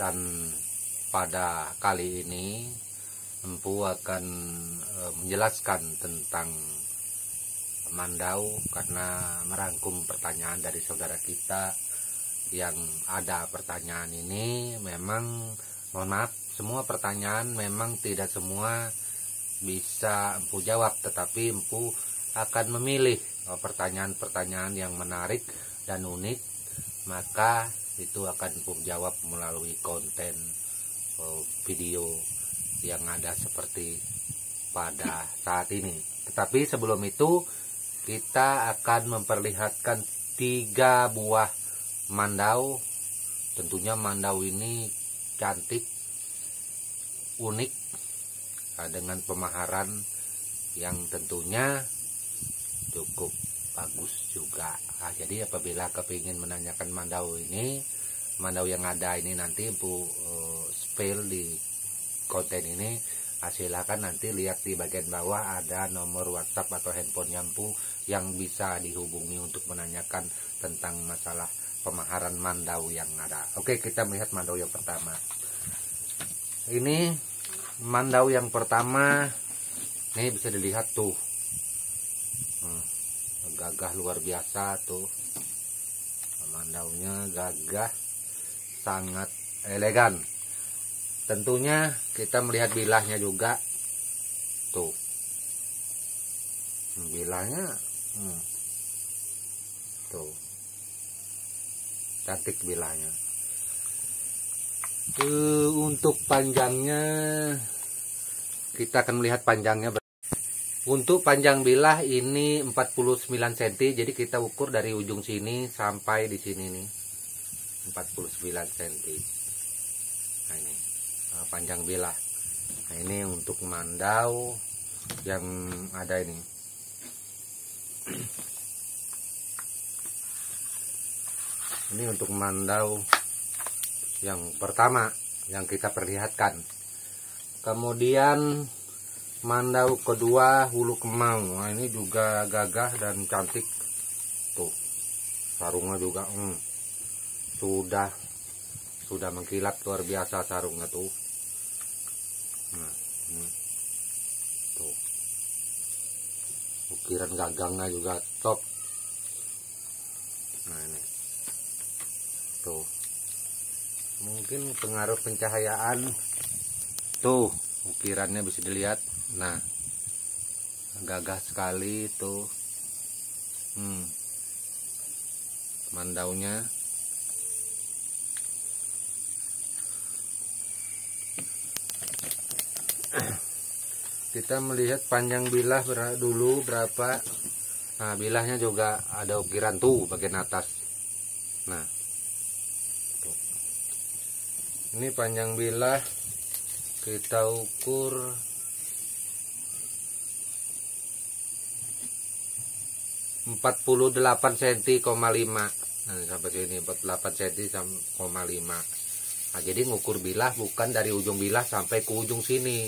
Dan pada kali ini Empu akan menjelaskan tentang mandau karena merangkum pertanyaan dari saudara kita yang ada. Pertanyaan ini memang, mohon maaf, semua pertanyaan memang tidak semua bisa Empu jawab, tetapi Empu akan memilih pertanyaan-pertanyaan yang menarik dan unik, maka itu akan Empu jawab melalui konten video yang ada seperti pada saat ini. Tetapi sebelum itu kita akan memperlihatkan 3 buah mandau. Tentunya mandau ini cantik, unik, dengan pemaharan yang tentunya cukup bagus juga. Jadi apabila kepingin menanyakan mandau ini, mandau yang ada ini nanti Empu spill di konten ini, silakan nanti lihat di bagian bawah ada nomor WhatsApp atau handphone Empu yang bisa dihubungi untuk menanyakan tentang masalah pemaharan mandau yang ada. Oke, kita melihat mandau yang pertama. Ini mandau yang pertama, ini bisa dilihat tuh, gagah luar biasa tuh, mandaunya gagah, sangat elegan. Tentunya kita melihat bilahnya juga tuh, bilahnya tuh cantik bilahnya. Untuk panjangnya kita akan melihat panjangnya. Untuk panjang bilah ini 49 cm, jadi kita ukur dari ujung sini sampai di sini nih 49 cm. Nah, ini panjang bilah. Nah, ini untuk mandau yang ada ini. Ini untuk mandau yang pertama yang kita perlihatkan. Kemudian mandau kedua hulu kemau. Nah, ini juga gagah dan cantik tuh. Sarungnya juga sudah mengkilat luar biasa sarungnya tuh. Nah, ini tuh. Ukiran gagangnya juga top. Nah, ini tuh, mungkin pengaruh pencahayaan tuh, ukirannya bisa dilihat. Nah, gagah sekali tuh mandaunya. Kita melihat panjang bilah dulu berapa. Nah, bilahnya juga ada ukiran tuh bagian atas. Nah, tuh. Ini panjang bilah kita ukur 48 cm,5. Nah, sampai sini 48 cm,5. Nah, jadi ngukur bilah bukan dari ujung bilah sampai ke ujung sini,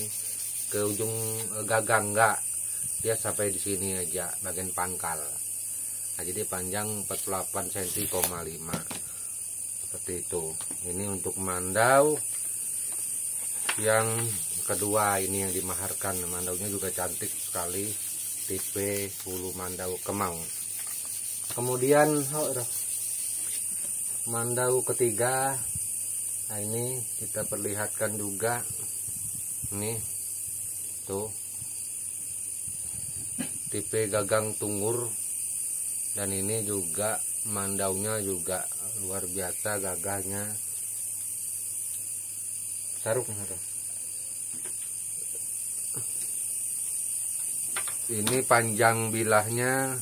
ke ujung gagang, enggak. Dia sampai di sini aja bagian pangkal. Nah, jadi panjang 48 cm,5. Seperti itu. Ini untuk mandau yang kedua, ini yang dimaharkan. Mandaunya juga cantik sekali, tipe hulu mandau kemau. Kemudian mandau ketiga. Nah, ini kita perlihatkan juga. Ini tuh, tipe gagang tunggur. Dan ini juga mandaunya juga luar biasa gagahnya. Sarung. Ini panjang bilahnya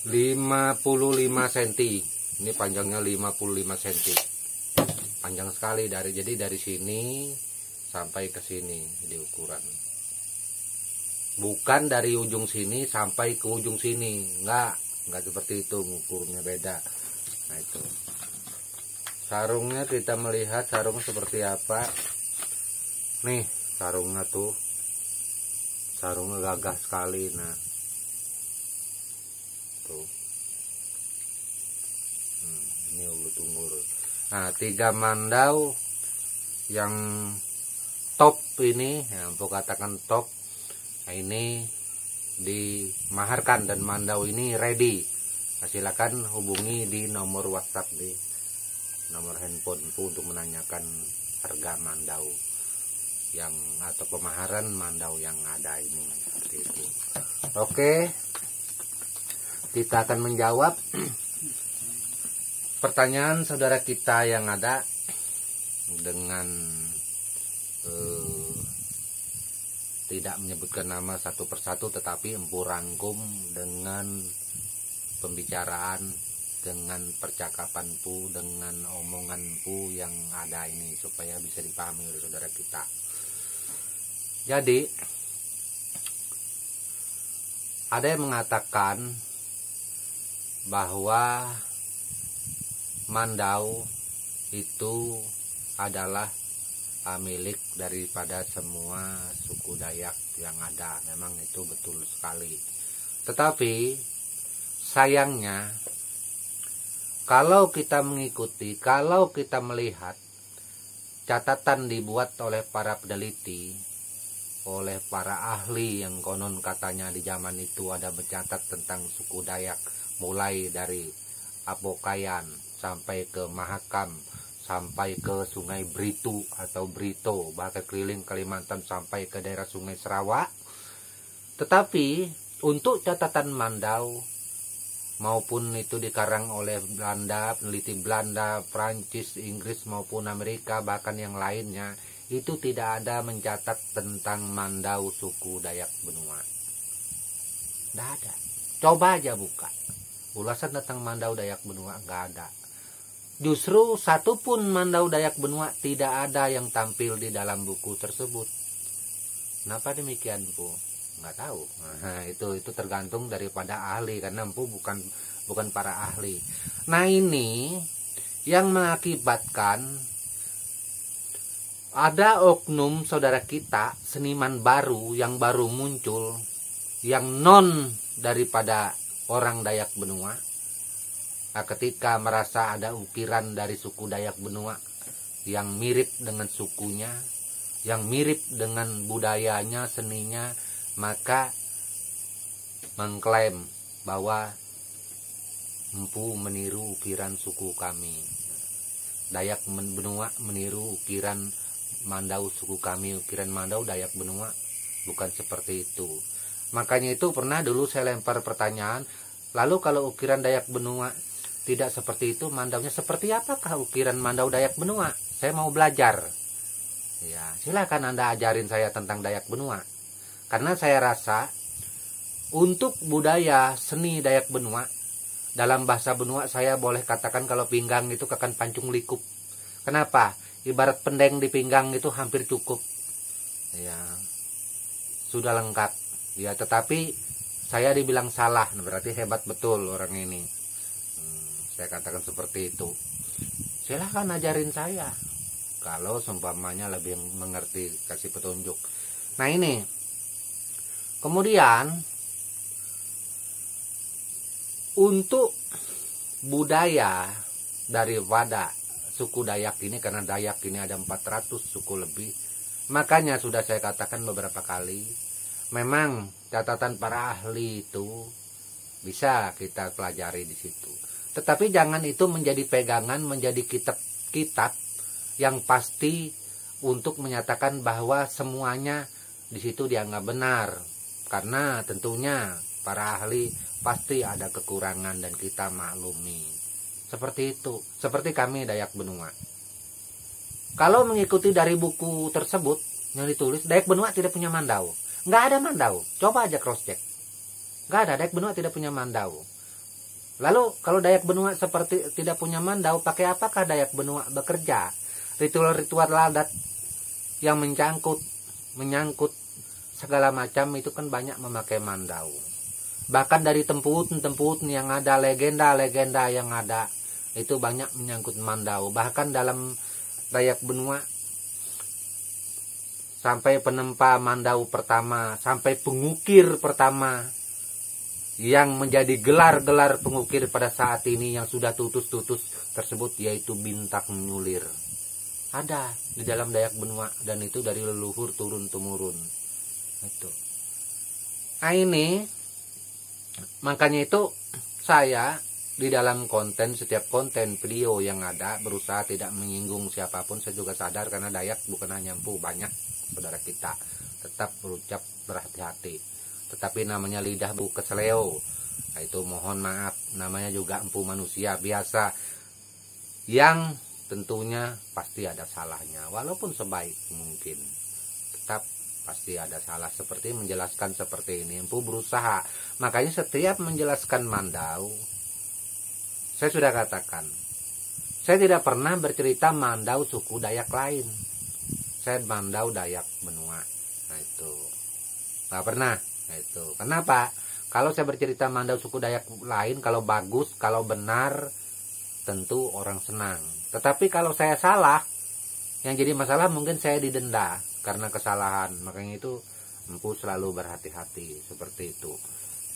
55 cm. Ini panjangnya 55 cm. Panjang sekali jadi dari sini sampai ke sini di ukuran. Bukan dari ujung sini sampai ke ujung sini, enggak seperti itu, ngukurnya beda. Nah, itu. Sarungnya kita melihat sarung seperti apa. Nih, sarungnya tuh. Sarungnya gagah sekali. Nah, tuh. ini ulu tunggur. Nah, 3 mandau yang top ini, yang aku katakan top, nah ini dimaharkan dan mandau ini ready. Nah, silakan hubungi di nomor WhatsApp, di nomor handphone untuk menanyakan harga mandau yang atau pemaharan mandau yang ada ini, seperti itu. Oke, kita akan menjawab pertanyaan saudara kita yang ada dengan tidak menyebutkan nama satu persatu, tetapi empu rangkum dengan pembicaraan, dengan percakapan pu, dengan omongan pu yang ada ini, supaya bisa dipahami oleh saudara kita. Jadi ada yang mengatakan bahwa mandau itu adalah milik daripada semua suku Dayak yang ada. Memang itu betul sekali. Tetapi sayangnya kalau kita mengikuti, kalau kita melihat catatan dibuat oleh para peneliti, oleh para ahli yang konon katanya di zaman itu ada mencatat tentang suku Dayak, mulai dari Apokayan sampai ke Mahakam, sampai ke Sungai Britu atau Brito, bahkan keliling Kalimantan sampai ke daerah Sungai Sarawak. Tetapi untuk catatan mandau, maupun itu dikarang oleh Belanda, peneliti Belanda, Prancis, Inggris maupun Amerika, bahkan yang lainnya, itu tidak ada mencatat tentang mandau suku Dayak Benua. Tidak ada. Coba aja buka ulasan tentang mandau Dayak Benua, nggak ada. Justru satu pun mandau Dayak Benua tidak ada yang tampil di dalam buku tersebut. Kenapa demikian, Bu? Nggak tahu. Nah, itu tergantung daripada ahli, karena empu bukan para ahli. Nah, ini yang mengakibatkan ada oknum saudara kita, seniman baru yang baru muncul, yang non daripada orang Dayak Benua. Nah, ketika merasa ada ukiran dari suku Dayak Benua yang mirip dengan sukunya, yang mirip dengan budayanya, seninya, maka mengklaim bahwa empu meniru ukiran suku kami. Dayak Benua meniru ukiran mandau suku kami. Ukiran mandau Dayak Benua bukan seperti itu. Makanya itu pernah dulu saya lempar pertanyaan, lalu kalau ukiran Dayak Benua tidak seperti itu, mandaunya seperti apakah ukiran mandau Dayak Benua? Saya mau belajar. Ya, silakan Anda ajarin saya tentang Dayak Benua. Karena saya rasa untuk budaya seni Dayak Benua, dalam bahasa Benua saya boleh katakan kalau pinggang itu kakan pancung likup. Kenapa? Ibarat pendeng di pinggang itu hampir cukup. Ya, sudah lengkap. Ya, tetapi saya dibilang salah, berarti hebat betul orang ini. Saya katakan seperti itu. Silahkan ajarin saya. Kalau seumpamanya lebih mengerti, kasih petunjuk. Nah ini. Kemudian untuk budaya daripada suku Dayak ini, karena Dayak ini ada 400 suku lebih, makanya sudah saya katakan beberapa kali, memang catatan para ahli itu bisa kita pelajari di situ. Tetapi jangan itu menjadi pegangan, menjadi kitab-kitab yang pasti untuk menyatakan bahwa semuanya di situ dianggap benar. Karena tentunya para ahli pasti ada kekurangan dan kita maklumi. Seperti itu. Seperti kami Dayak Benua. Kalau mengikuti dari buku tersebut yang ditulis, Dayak Benua tidak punya mandau. Nggak ada mandau. Coba aja cross check. Nggak ada. Dayak Benua tidak punya mandau. Lalu kalau Dayak Benua seperti tidak punya mandau, pakai apakah Dayak Benua bekerja? Ritual-ritual adat yang menyangkut segala macam itu kan banyak memakai mandau. Bahkan dari temput yang ada, legenda-legenda yang ada, itu banyak menyangkut mandau. Bahkan dalam Dayak Benua, sampai penempa mandau pertama, sampai pengukir pertama yang menjadi gelar-gelar pengukir pada saat ini yang sudah tutus-tutus tersebut, yaitu bintang nyulir. Ada di dalam Dayak Benua, dan itu dari leluhur turun-temurun. Itu. Nah ini, makanya itu saya di dalam konten, setiap konten video yang ada berusaha tidak menyinggung siapapun. Saya juga sadar karena Dayak bukan hanya empu, banyak saudara kita. Tetap berucap berhati-hati. Tetapi namanya lidah bu keseleo. Nah itu mohon maaf, namanya juga empu manusia biasa. Yang tentunya pasti ada salahnya, walaupun sebaik mungkin tetap pasti ada salah. Seperti menjelaskan seperti ini, empu berusaha. Makanya setiap menjelaskan Mandau, saya sudah katakan, saya tidak pernah bercerita Mandau suku Dayak lain. Saya Mandau Dayak Benua. Nah itu nggak pernah. Nah itu kenapa? Kalau saya bercerita Mandau suku Dayak lain, kalau bagus, kalau benar, tentu orang senang. Tetapi kalau saya salah, yang jadi masalah mungkin saya didenda karena kesalahan. Makanya itu empu selalu berhati-hati seperti itu.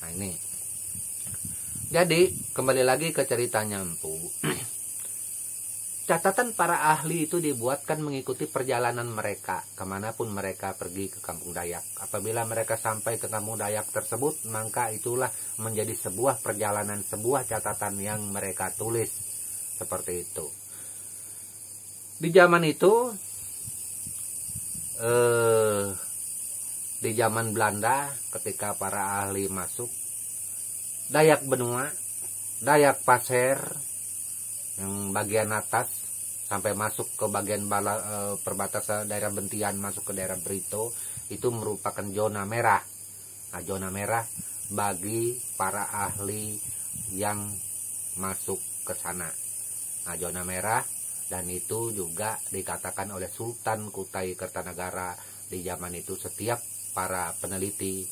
Nah ini. Jadi kembali lagi ke ceritanya empu. Catatan para ahli itu dibuatkan mengikuti perjalanan mereka kemanapun mereka pergi ke kampung Dayak. Apabila mereka sampai ke kampung Dayak tersebut, maka itulah menjadi sebuah perjalanan, sebuah catatan yang mereka tulis. Seperti itu. Di zaman itu, di zaman Belanda, ketika para ahli masuk, Dayak Benua, Dayak Pasir, yang bagian atas sampai masuk ke bagian perbatasan daerah Bentian masuk ke daerah Brito, itu merupakan zona merah. Nah, zona merah bagi para ahli yang masuk ke sana. Nah, zona merah. Dan itu juga dikatakan oleh Sultan Kutai Kertanegara di zaman itu, setiap para peneliti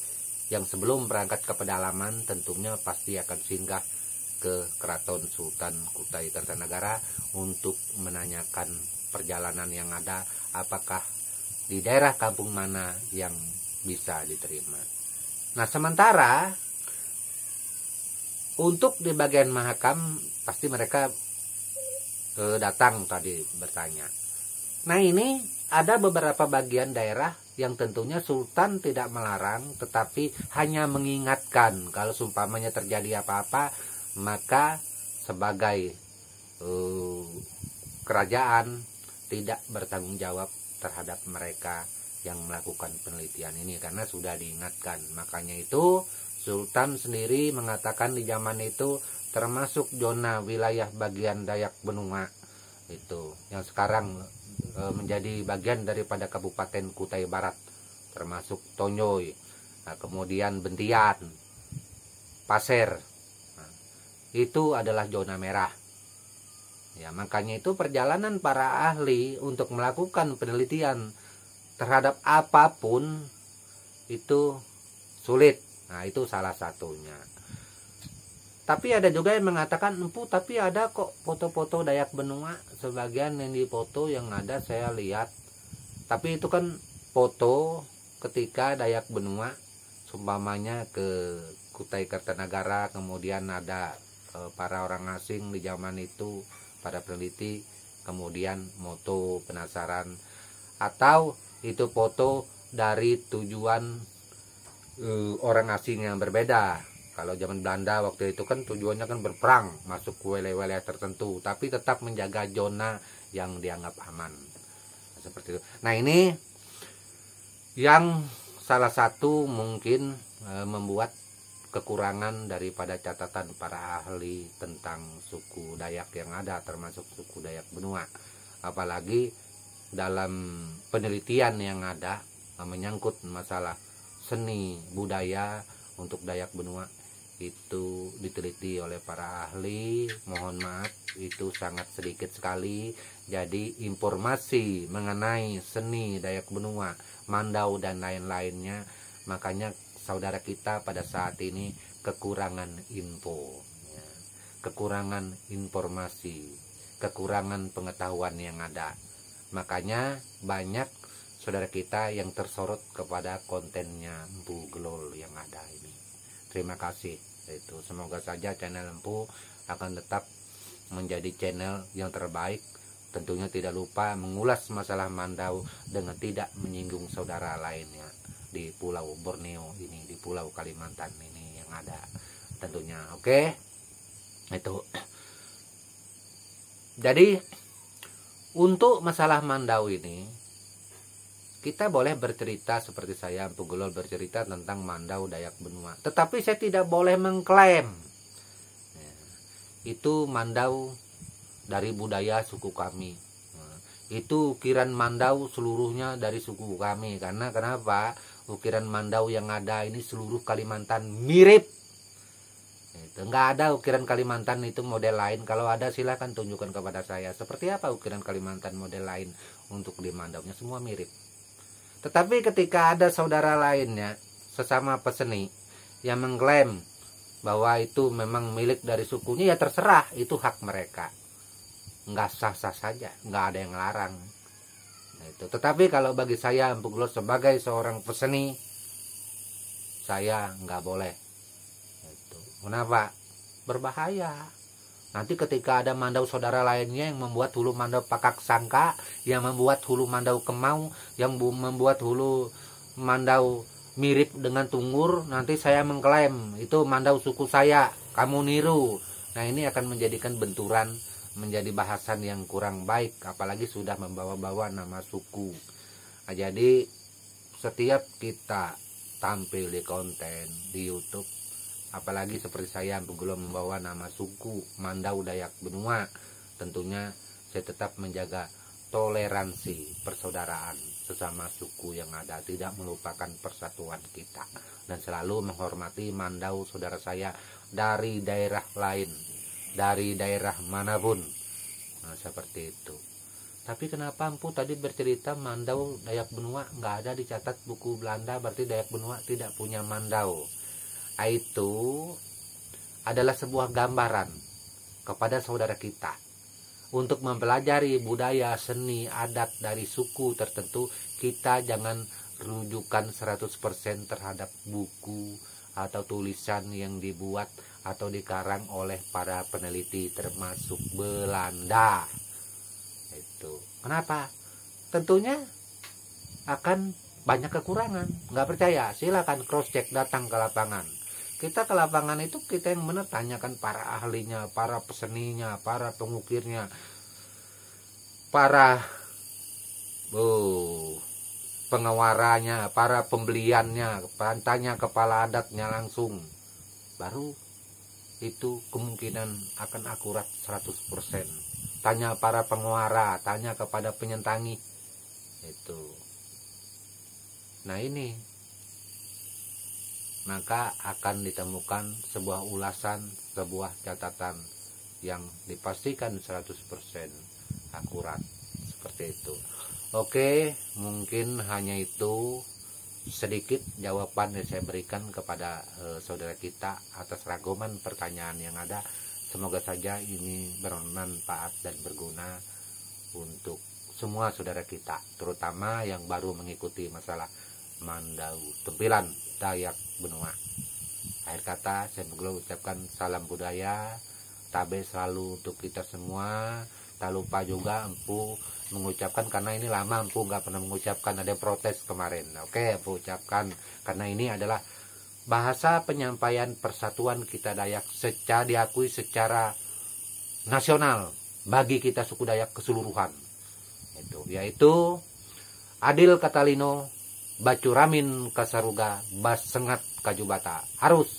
yang sebelum berangkat ke pedalaman tentunya pasti akan singgah ke Keraton Sultan Kutai Kertanegara untuk menanyakan perjalanan yang ada, apakah di daerah kampung mana yang bisa diterima. Nah sementara untuk di bagian Mahakam pasti mereka datang tadi bertanya. Nah ini ada beberapa bagian daerah yang tentunya Sultan tidak melarang, tetapi hanya mengingatkan kalau seumpamanya terjadi apa-apa, maka sebagai kerajaan tidak bertanggung jawab terhadap mereka yang melakukan penelitian ini karena sudah diingatkan. Makanya itu Sultan sendiri mengatakan di zaman itu termasuk zona wilayah bagian Dayak Benua itu yang sekarang menjadi bagian daripada Kabupaten Kutai Barat, termasuk Tonyoy, nah, kemudian Bentian, Pasir, nah, itu adalah zona merah. Ya, makanya itu perjalanan para ahli untuk melakukan penelitian terhadap apapun itu sulit. Nah, itu salah satunya. Tapi ada juga yang mengatakan, empu tapi ada kok foto-foto Dayak Benua. Sebagian yang dipoto yang ada saya lihat. Tapi itu kan foto ketika Dayak Benua, seumpamanya ke Kutai Kertanegara, kemudian ada para orang asing di zaman itu, para peneliti, kemudian moto penasaran. Atau itu foto dari tujuan orang asing yang berbeda. Kalau zaman Belanda waktu itu kan tujuannya kan berperang, masuk ke wilayah tertentu, tapi tetap menjaga zona yang dianggap aman. Seperti itu. Nah ini yang salah satu mungkin membuat kekurangan daripada catatan para ahli tentang suku Dayak yang ada, termasuk suku Dayak Benua. Apalagi dalam penelitian yang ada menyangkut masalah seni budaya untuk Dayak Benua itu diteliti oleh para ahli, mohon maaf itu sangat sedikit sekali. Jadi informasi mengenai seni Dayak Benua, Mandau dan lain-lainnya, makanya saudara kita pada saat ini kekurangan info, ya, kekurangan informasi, kekurangan pengetahuan yang ada. Makanya banyak saudara kita yang tersorot kepada kontennya Bu Gelol yang ada ini. Terima kasih. Itu semoga saja channel Empu akan tetap menjadi channel yang terbaik. Tentunya tidak lupa mengulas masalah Mandau dengan tidak menyinggung saudara lainnya di Pulau Borneo ini, di Pulau Kalimantan ini yang ada tentunya. Oke, itu. Jadi untuk masalah Mandau ini kita boleh bercerita seperti saya Empu Gelol bercerita tentang Mandau Dayak Benua, tetapi saya tidak boleh mengklaim itu Mandau dari budaya suku kami. Itu ukiran Mandau seluruhnya dari suku kami. Karena kenapa? Ukiran Mandau yang ada ini seluruh Kalimantan mirip. Enggak ada ukiran Kalimantan itu model lain. Kalau ada silahkan tunjukkan kepada saya. Seperti apa ukiran Kalimantan model lain untuk di Mandaunya, semua mirip. Tetapi ketika ada saudara lainnya, sesama peseni, yang mengklaim bahwa itu memang milik dari sukunya, ya terserah, itu hak mereka. Nggak sah-sah saja, nggak ada yang larang. Nah, itu. Tetapi kalau bagi saya Empu Gelol sebagai seorang peseni, saya nggak boleh. Itu. Kenapa? Berbahaya. Nanti ketika ada Mandau saudara lainnya yang membuat hulu Mandau Pakak Sangka, yang membuat hulu Mandau Kemau, yang membuat hulu Mandau mirip dengan Tungur, nanti saya mengklaim itu Mandau suku saya, kamu niru. Nah, ini akan menjadikan benturan, menjadi bahasan yang kurang baik, apalagi sudah membawa-bawa nama suku. Nah, jadi setiap kita tampil di konten di YouTube, apalagi seperti saya Empu Gelol membawa nama suku Mandau Dayak Benua, tentunya saya tetap menjaga toleransi persaudaraan sesama suku yang ada, tidak melupakan persatuan kita, dan selalu menghormati Mandau saudara saya dari daerah lain, dari daerah manapun. Nah, seperti itu. Tapi kenapa Empu tadi bercerita Mandau Dayak Benua nggak ada dicatat buku Belanda, berarti Dayak Benua tidak punya Mandau. Itu adalah sebuah gambaran kepada saudara kita untuk mempelajari budaya, seni, adat dari suku tertentu. Kita jangan rujukan 100% terhadap buku atau tulisan yang dibuat atau dikarang oleh para peneliti termasuk Belanda. Itu kenapa? Tentunya akan banyak kekurangan. Nggak percaya? Silakan cross check, datang ke lapangan. Kita ke lapangan itu kita yang benar, tanyakan para ahlinya, para peseninya, para pengukirnya, para pengewaranya, para pembeliannya, tanya kepala adatnya langsung. Baru itu kemungkinan akan akurat 100%. Tanya para penguara, tanya kepada penyentangi. Itu. Nah, ini maka akan ditemukan sebuah ulasan, sebuah catatan yang dipastikan 100% akurat, seperti itu. Oke, mungkin hanya itu sedikit jawaban yang saya berikan kepada saudara kita atas rangkuman pertanyaan yang ada. Semoga saja ini bermanfaat dan berguna untuk semua saudara kita, terutama yang baru mengikuti masalah Mandau Tempilan Dayak Benua. Akhir kata saya ucapkan salam budaya, tabe selalu untuk kita semua. Tak lupa juga Empu mengucapkan, karena ini lama Empu nggak pernah mengucapkan, ada protes kemarin. Oke, Empu ucapkan karena ini adalah bahasa penyampaian persatuan kita Dayak secara diakui secara nasional bagi kita suku Dayak keseluruhan. Itu yaitu Adil Katalino, Bacuramin Kasaruga, Bas Sengat Kajubata. Harus.